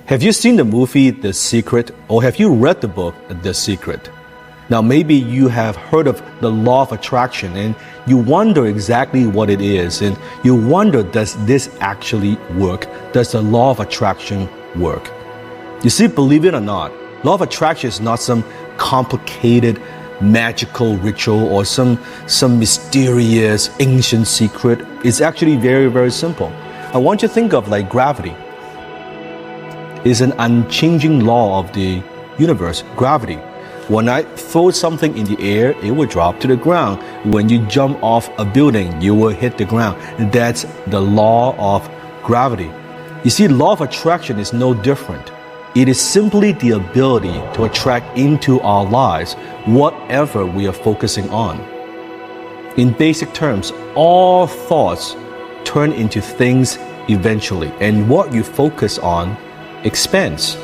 Have you seen the movie The Secret, or have you read the book The Secret? Now, maybe you have heard of the law of attraction and you wonder exactly what it is, and you wonder, does this actually work? Does the law of attraction work? You see, believe it or not, law of attraction is not some complicated magical ritual or some mysterious ancient secret. It's actually very, very simple. I want you to think of like gravity. It's an unchanging law of the universe, gravity. When I throw something in the air, it will drop to the ground. When you jump off a building, you will hit the ground. That's the law of gravity. You see, law of attraction is no different. It is simply the ability to attract into our lives whatever we are focusing on. In basic terms, all thoughts turn into things eventually, and what you focus on expands,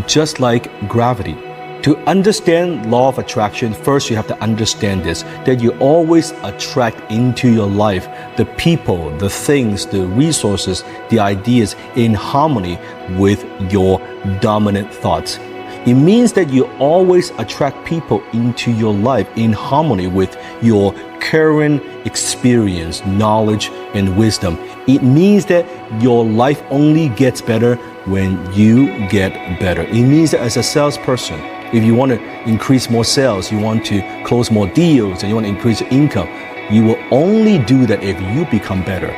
just like gravity. To understand law of attraction, first you have to understand this, that you always attract into your life the people, the things, the resources, the ideas in harmony with your dominant thoughts. It means that you always attract people into your life in harmony with your current experience, knowledge, and wisdom. It means that your life only gets better when you get better. It means that as a salesperson, if you want to increase more sales, you want to close more deals, and you want to increase your income, you will only do that if you become better.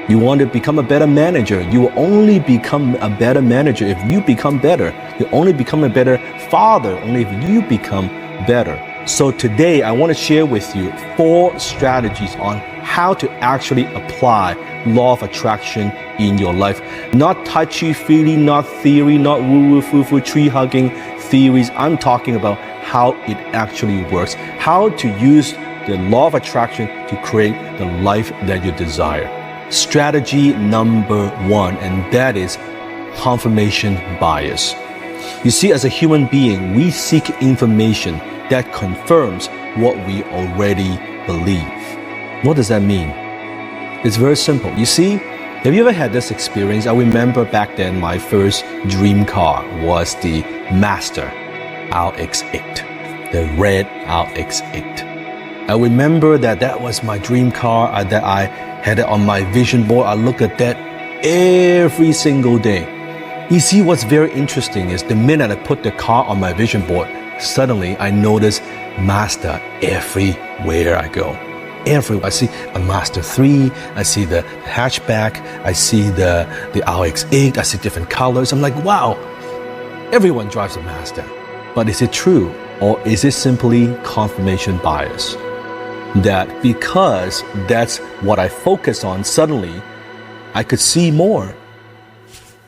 You want to become a better manager, you will only become a better manager if you become better. You only become a better father only if you become better. So today I want to share with you 4 strategies on how to actually apply law of attraction in your life. Not touchy-feely, not theory, not woo-woo, foo-foo, tree-hugging theories. I'm talking about how it actually works. How to use the law of attraction to create the life that you desire. Strategy number 1, and that is confirmation bias. You see, as a human being, we seek information that confirms what we already believe. What does that mean? It's very simple. You see, have you ever had this experience? I remember back then my first dream car was the Master RX-8, the red RX-8. I remember that was my dream car, that I had it on my vision board. I look at that every single day. You see, what's very interesting is the minute I put the car on my vision board, suddenly I notice Mazda everywhere I go. Everywhere. I see a Mazda 3, I see the hatchback, I see the RX-8, I see different colors. I'm like, wow, everyone drives a Mazda. But is it true, or is it simply confirmation bias? That because that's what I focus on, suddenly I could see more.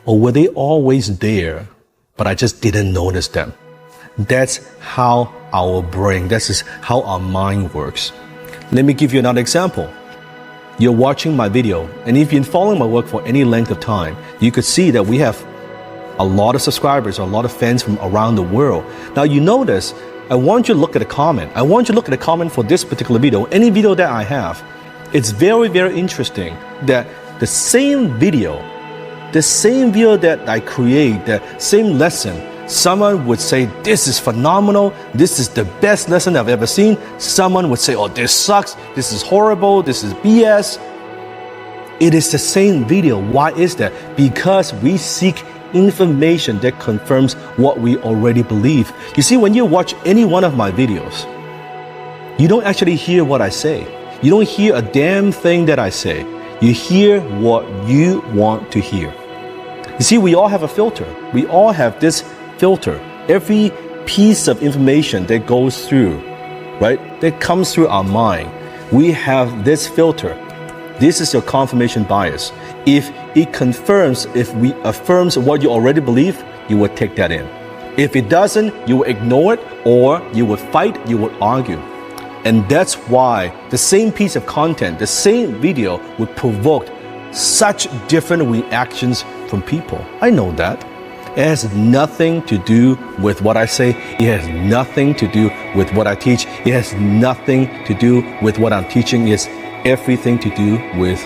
Or were they always there, but I just didn't notice them? That's how our brain, that's how our mind works. Let me give you another example. You're watching my video, and if you've been following my work for any length of time, you could see that we have a lot of subscribers, a lot of fans from around the world. Now you notice, I want you to look at the comment. I want you to look at the comment for this particular video, any video that I have. It's very, very interesting that the same video that I create, the same lesson, someone would say, this is phenomenal, this is the best lesson I've ever seen. Someone would say, oh, this sucks, this is horrible, this is BS. It is the same video. Why is that? Because we seek information that confirms what we already believe. You see, when you watch any one of my videos, you don't actually hear what I say. You don't hear a damn thing that I say. You hear what you want to hear. You see, we all have a filter. We all have this filter. Every piece of information that goes through, right, that comes through our mind, we have this filter. This is your confirmation bias. If it confirms, if we affirms what you already believe, you will take that in. If it doesn't, you will ignore it, or you will fight, you will argue. And that's why the same piece of content, the same video would provoke such different reactions from people. I know that. It has nothing to do with what I say. It has nothing to do with what I teach. It has nothing to do with what I'm teaching. It's everything to do with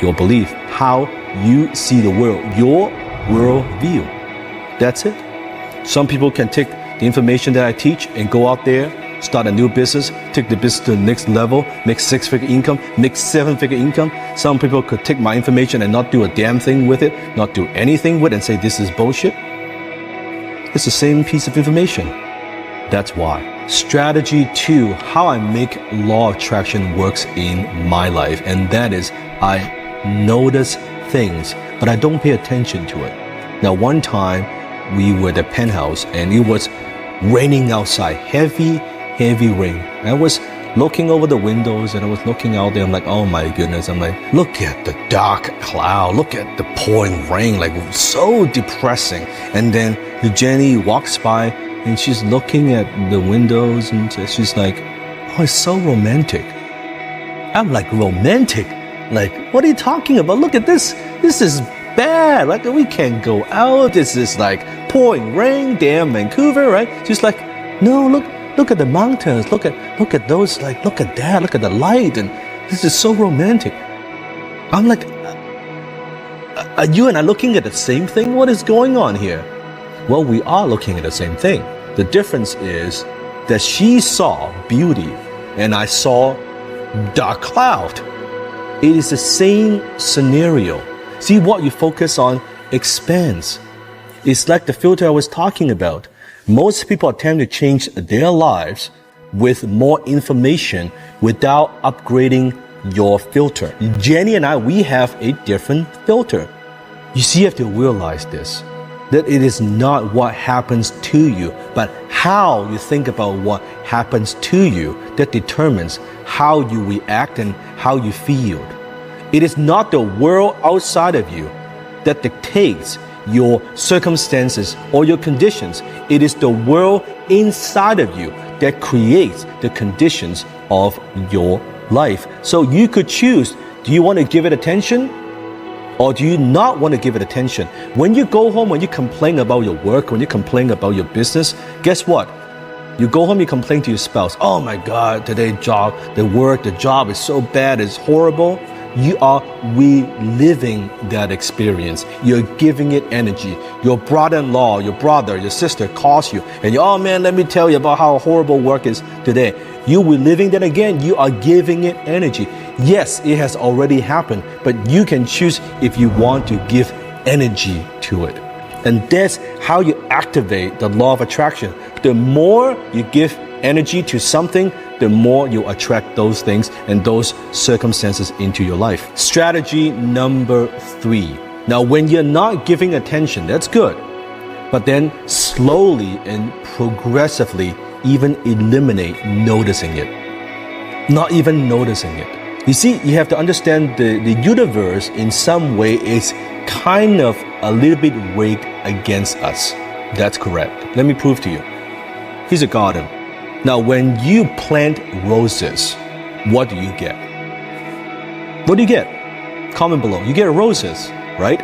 your belief, how you see the world, your worldview. That's it. Some people can take the information that I teach and go out there, start a new business, take the business to the next level, make 6-figure income, make 7-figure income. Some people could take my information and not do a damn thing with it, not do anything with it and say this is bullshit. It's the same piece of information. That's why. Strategy 2, how I make law of attraction works in my life. And that is, I notice things, but I don't pay attention to it. Now, one time we were at the penthouse and it was raining outside, heavy rain. I was looking over the windows and I was looking out there. I'm like, oh my goodness. I'm like, look at the dark cloud. Look at the pouring rain, like so depressing. And then Jenny walks by and she's looking at the windows and she's like, oh, it's so romantic. I'm like, romantic? Like, what are you talking about? Look at this. This is bad. Like, we can't go out. This is like pouring rain, damn Vancouver, right? She's like, no, look at the mountains. Look at those, like, look at that. Look at the light. And this is so romantic. I'm like, are you and I looking at the same thing? What is going on here? Well, we are looking at the same thing. The difference is that she saw beauty and I saw dark cloud. It is the same scenario. See, what you focus on expands. It's like the filter I was talking about. Most people attempt to change their lives with more information without upgrading your filter. Jenny and I, we have a different filter. You see, you have to realize this, that it is not what happens to you, but how you think about what happens to you that determines how you react and how you feel. It is not the world outside of you that dictates your circumstances or your conditions. It is the world inside of you that creates the conditions of your life. So you could choose, do you want to give it attention or do you not want to give it attention? When you go home, when you complain about your work, when you complain about your business, guess what? You go home, you complain to your spouse, oh my God, today's job, the job is so bad, it's horrible. You are reliving that experience. You're giving it energy. Your brother-in-law, your brother, your sister calls you and oh man, let me tell you about how horrible work is today. You're reliving that again. You are giving it energy. Yes, it has already happened, but you can choose if you want to give energy to it. And that's how you activate the law of attraction. The more you give energy to something, the more you attract those things and those circumstances into your life. Strategy number 3. Now, when you're not giving attention, that's good. But then slowly and progressively even eliminate noticing it. Not even noticing it. You see, you have to understand the universe in some way is kind of a little bit rigged against us. That's correct. Let me prove to you. Here's a garden. Now, when you plant roses, what do you get? What do you get? Comment below. You get roses, right?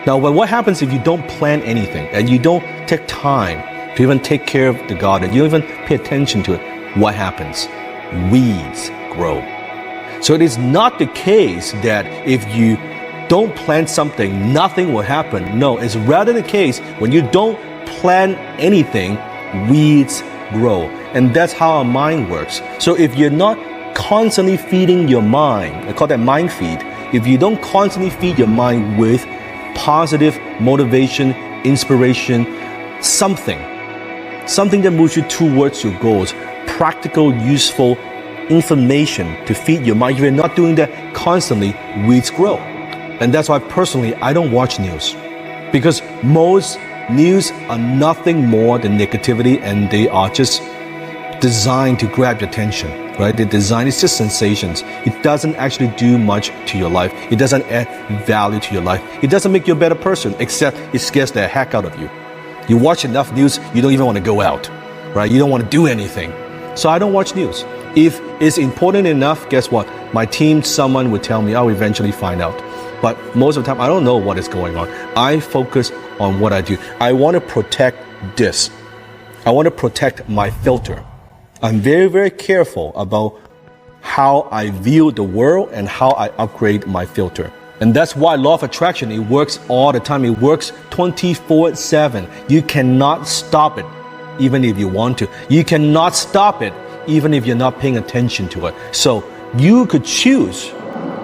Now, what happens if you don't plant anything and you don't take time to even take care of the garden? You don't even pay attention to it. What happens? Weeds grow. So it is not the case that if you don't plant something, nothing will happen. No, it's rather the case when you don't plant anything, weeds grow. And that's how our mind works. So if you're not constantly feeding your mind, I call that mind feed. If you don't constantly feed your mind with positive motivation, inspiration, something that moves you towards your goals, practical, useful information to feed your mind. If you're not doing that constantly, weeds grow. And that's why personally, I don't watch news. Because most news are nothing more than negativity and they are just designed to grab your attention, right? The design is just sensations. It doesn't actually do much to your life. It doesn't add value to your life. It doesn't make you a better person, except it scares the heck out of you. You watch enough news, you don't even want to go out, right? You don't want to do anything. So I don't watch news. If it's important enough, guess what? My team, someone would tell me, I'll eventually find out. But most of the time, I don't know what is going on. I focus on what I do. I want to protect this. I want to protect my filter. I'm very, very careful about how I view the world and how I upgrade my filter. And that's why law of attraction, it works all the time. It works 24/7. You cannot stop it, even if you want to. You cannot stop it, even if you're not paying attention to it. So you could choose.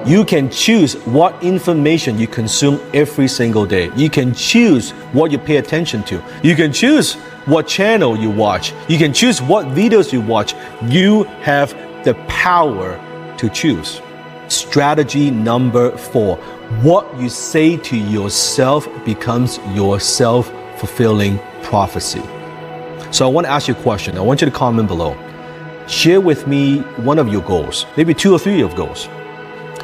You can choose what information you consume every single day. You can choose what you pay attention to. You can choose what channel you watch. You can choose what videos you watch. You have the power to choose. Strategy number 4. What you say to yourself becomes your self-fulfilling prophecy. So I want to ask you a question. I want you to comment below. Share with me one of your goals, maybe 2 or 3 of goals.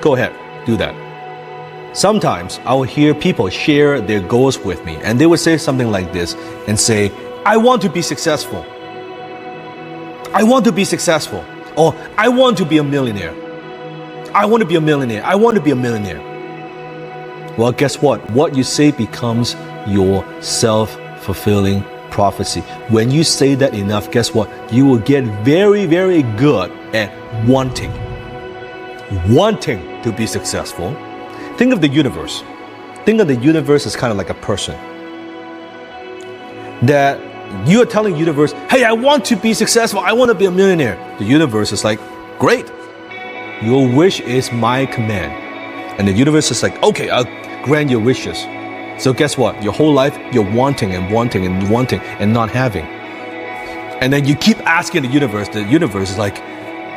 Go ahead, do that. Sometimes I will hear people share their goals with me, and they will say something like this and say, I want to be successful. I want to be successful. Or I want to be a millionaire. I want to be a millionaire. I want to be a millionaire. Well, guess what? What you say becomes your self-fulfilling prophecy. When you say that enough, guess what? You will get very, very good at wanting to be successful. Think of the universe. Think of the universe as kind of like a person. That you are telling the universe, hey, I want to be successful. I want to be a millionaire. The universe is like, great. Your wish is my command. And the universe is like, okay, I'll grant your wishes. So guess what? Your whole life, you're wanting and wanting and wanting and not having. And then you keep asking the universe. The universe is like,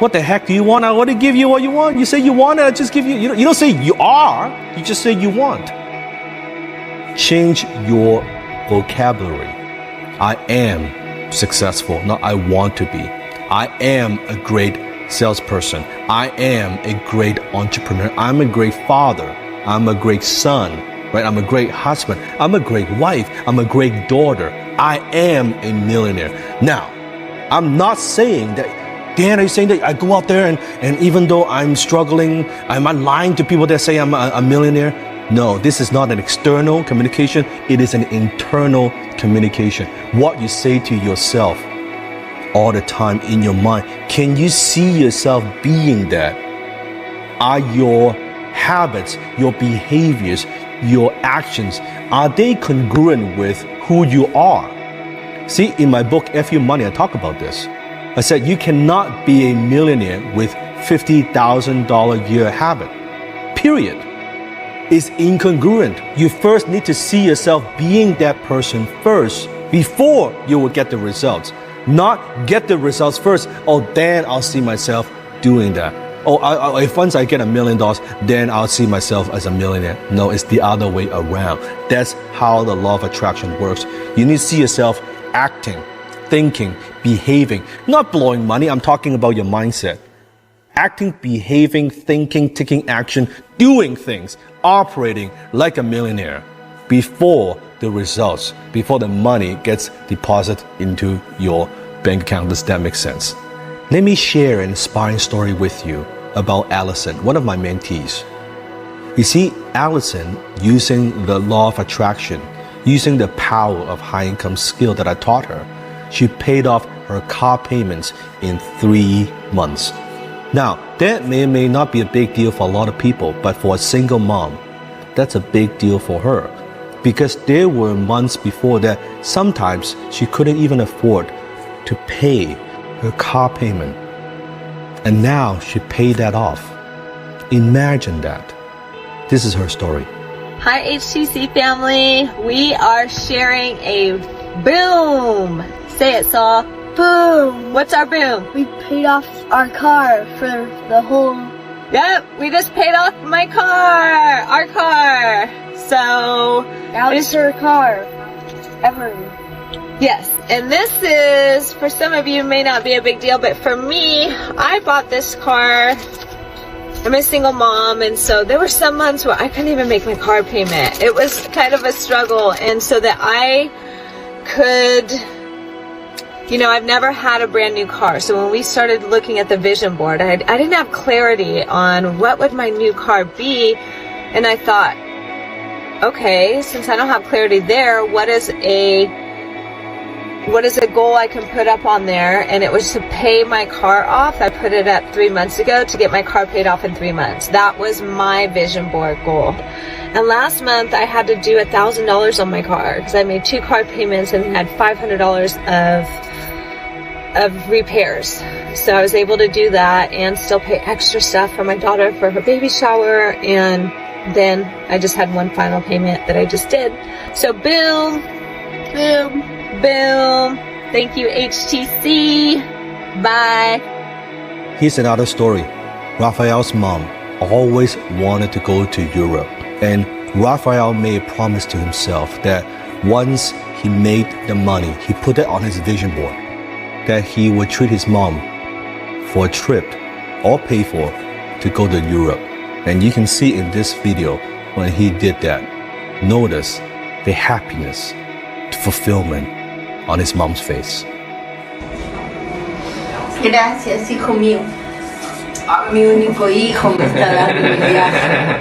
what the heck do you want? I want to give you what you want. You say you want it, I just give you. You don't say you are. You just say you want. Change your vocabulary. I am successful, not I want to be. I am a great salesperson. I am a great entrepreneur. I'm a great father. I'm a great son. Right? I'm a great husband. I'm a great wife. I'm a great daughter. I am a millionaire. Now, I'm not saying that, Dan, are you saying that I go out there and even though I'm struggling, am I lying to people that say I'm a millionaire? No, this is not an external communication. It is an internal communication. What you say to yourself all the time in your mind. Can you see yourself being that? Are your habits, your behaviors, your actions, are they congruent with who you are? See, in my book, F You Money, I talk about this. I said you cannot be a millionaire with $50,000 a year habit. Period. It's incongruent. You first need to see yourself being that person first before you will get the results. Not get the results first. Oh, then I'll see myself doing that. Oh, if once I get $1 million, then I'll see myself as a millionaire. No, it's the other way around. That's how the law of attraction works. You need to see yourself acting, thinking, behaving, not blowing money. I'm talking about your mindset. Acting, behaving, thinking, taking action, doing things, operating like a millionaire before the results, before the money gets deposited into your bank account. Does that make sense? Let me share an inspiring story with you about Allison, one of my mentees. You see, Allison, using the law of attraction, using the power of high income skill that I taught her, she paid off her car payments in 3 months. Now, that may not be a big deal for a lot of people, but for a single mom, that's a big deal for her. Because there were months before that sometimes she couldn't even afford to pay her car payment. And now she paid that off. Imagine that. This is her story. Hi HTC family, we are sharing a boom. Say it, Saul. Boom! What's our boom? We paid off our car for the whole... Yep, we just paid off my car, our car. So, It's her car. Ever. yes, and this is, for some of you, may not be a big deal, but for me, I bought this car. I'm a single mom, and so there were some months where I couldn't even make my car payment. It was kind of a struggle, and so that I could, I've never had a brand new car. So when we started looking at the vision board, I didn't have clarity on what would my new car be, and I thought, okay, since I don't have clarity there, what is a what is a goal I can put up on there, and it was to pay my car off. I put it up 3 months ago to get my car paid off in 3 months. That was my vision board goal. And last month I had to do $1,000 on my car because I made 2 car payments and had $500 of repairs. So I was able to do that and still pay extra stuff for my daughter for her baby shower, and then I just had one final payment that I just did. So boom, boom, boom. Thank you, HTC. Bye. Here's another story. Raphael's mom always wanted to go to Europe, and Raphael made a promise to himself that once he made the money, he put it on his vision board, that he would treat his mom for a trip, all paid for, to go to Europe. And you can see in this video when he did that, notice the happiness, the fulfillment on his mom's face. Gracias, hijo mío. Mi único hijo me está dando un viaje.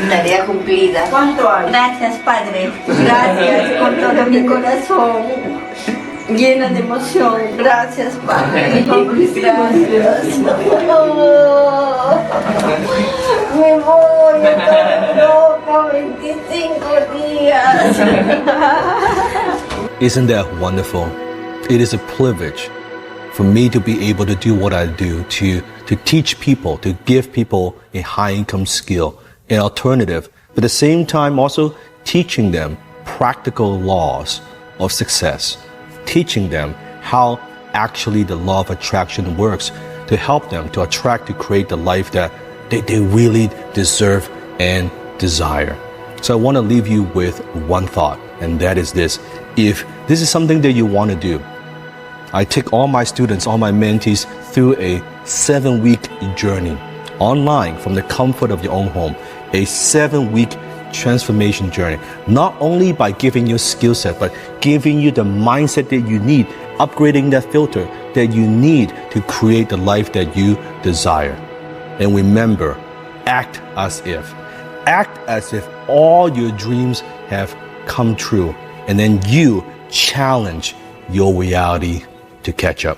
Tarea cumplida. Gracias, Padre. Gracias con todo mi corazón. Llena de emoción. Gracias, Padre. Gracias. Me voy a Europa 25 días. Isn't that wonderful? It is a privilege for me to be able to do what I do, to teach people, to give people a high-income skill, an alternative, but at the same time also teaching them practical laws of success, teaching them how actually the law of attraction works to help them to attract, to create the life that they really deserve and desire. So I want to leave you with one thought, and that is this. If this is something that you want to do, I take all my students, all my mentees through a 7-week journey online from the comfort of your own home, a 7-week transformation journey, not only by giving you skill set, but giving you the mindset that you need, upgrading that filter that you need to create the life that you desire. And remember, act as if all your dreams have come true, and then you challenge your reality to catch up.